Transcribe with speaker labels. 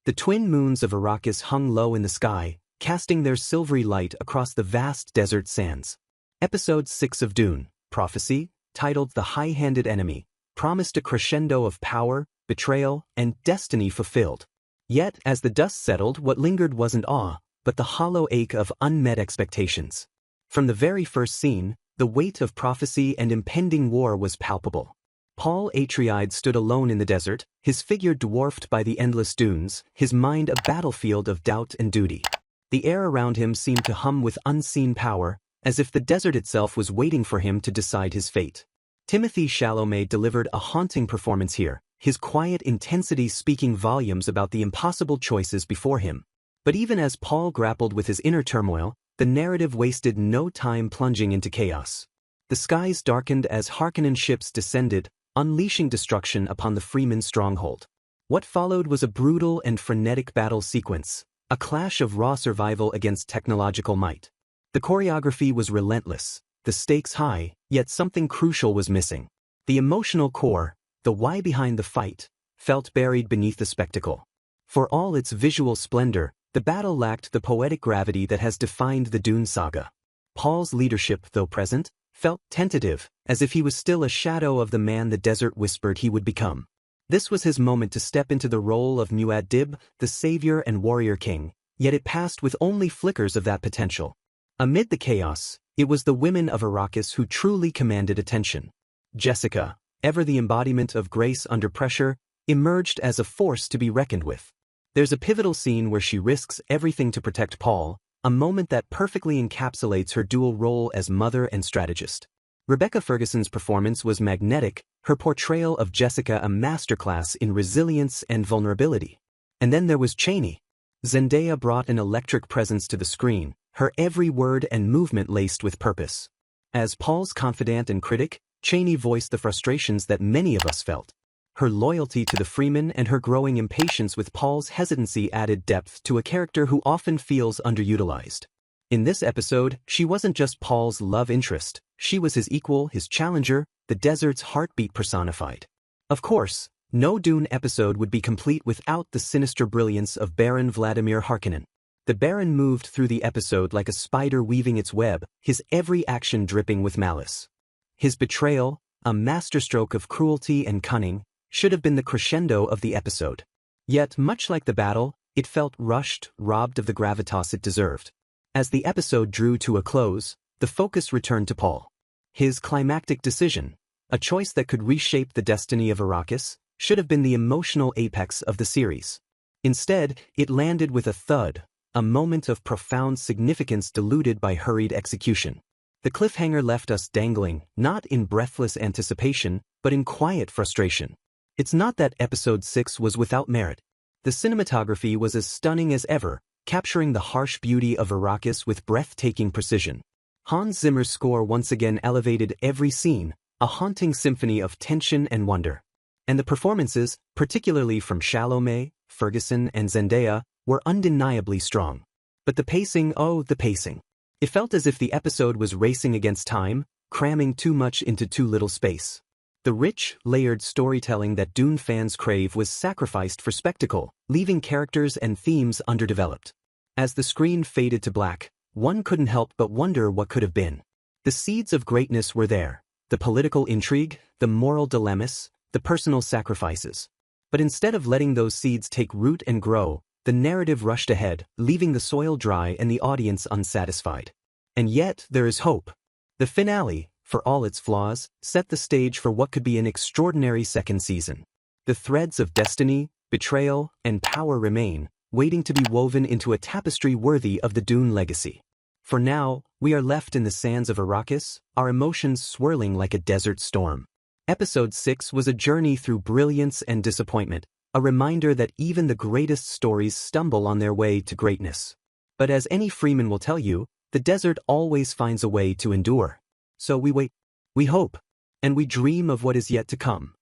Speaker 1: The twin moons of Arrakis hung low in the sky, casting their silvery light across the vast desert sands. Episode 6 of Dune, Prophecy, titled The High-Handed Enemy, promised a crescendo of power, betrayal, and destiny fulfilled. Yet, as the dust settled, what lingered wasn't awe, but the hollow ache of unmet expectations. From the very first scene, the weight of prophecy and impending war was palpable. Paul Atreides stood alone in the desert, his figure dwarfed by the endless dunes, his mind a battlefield of doubt and duty. The air around him seemed to hum with unseen power, as if the desert itself was waiting for him to decide his fate. Timothee Chalamet delivered a haunting performance here, his quiet intensity speaking volumes about the impossible choices before him. But even as Paul grappled with his inner turmoil, the narrative wasted no time plunging into chaos. The skies darkened as Harkonnen's ships descended, unleashing destruction upon the Freeman stronghold. What followed was a brutal and frenetic battle sequence, a clash of raw survival against technological might. The choreography was relentless, the stakes high, yet something crucial was missing. The emotional core, the why behind the fight, felt buried beneath the spectacle. For all its visual splendor, the battle lacked the poetic gravity that has defined the Dune saga. Paul's leadership, though present, felt tentative, as if he was still a shadow of the man the desert whispered he would become. This was his moment to step into the role of Muad'Dib, the savior and warrior king, yet it passed with only flickers of that potential. Amid the chaos, it was the women of Arrakis who truly commanded attention. Jessica, ever the embodiment of grace under pressure, emerged as a force to be reckoned with. There's a pivotal scene where she risks everything to protect Paul, a moment that perfectly encapsulates her dual role as mother and strategist. Rebecca Ferguson's performance was magnetic, her portrayal of Jessica a masterclass in resilience and vulnerability. And then there was Chani. Zendaya brought an electric presence to the screen, her every word and movement laced with purpose. As Paul's confidant and critic, Chani voiced the frustrations that many of us felt. Her loyalty to the Freeman and her growing impatience with Paul's hesitancy added depth to a character who often feels underutilized. In this episode, she wasn't just Paul's love interest, she was his equal, his challenger, the desert's heartbeat personified. Of course, no Dune episode would be complete without the sinister brilliance of Baron Vladimir Harkonnen. The Baron moved through the episode like a spider weaving its web, his every action dripping with malice. His betrayal, a masterstroke of cruelty and cunning, should have been the crescendo of the episode. Yet, much like the battle, it felt rushed, robbed of the gravitas it deserved. As the episode drew to a close, the focus returned to Paul. His climactic decision, a choice that could reshape the destiny of Arrakis, should have been the emotional apex of the series. Instead, it landed with a thud, a moment of profound significance diluted by hurried execution. The cliffhanger left us dangling, not in breathless anticipation, but in quiet frustration. It's not that Episode 6 was without merit. The cinematography was as stunning as ever, capturing the harsh beauty of Arrakis with breathtaking precision. Hans Zimmer's score once again elevated every scene, a haunting symphony of tension and wonder. And the performances, particularly from Chalamet, Ferguson, and Zendaya, were undeniably strong. But the pacing, the pacing. It felt as if the episode was racing against time, cramming too much into too little space. The rich, layered storytelling that Dune fans crave was sacrificed for spectacle, leaving characters and themes underdeveloped. As the screen faded to black, one couldn't help but wonder what could have been. The seeds of greatness were there, the political intrigue, the moral dilemmas, the personal sacrifices. But instead of letting those seeds take root and grow, the narrative rushed ahead, leaving the soil dry and the audience unsatisfied. And yet, there is hope. The finale, for all its flaws, set the stage for what could be an extraordinary second season. The threads of destiny, betrayal, and power remain, waiting to be woven into a tapestry worthy of the Dune legacy. For now, we are left in the sands of Arrakis, our emotions swirling like a desert storm. Episode 6 was a journey through brilliance and disappointment, a reminder that even the greatest stories stumble on their way to greatness. But as any Freeman will tell you, the desert always finds a way to endure. So we wait, we hope, and we dream of what is yet to come.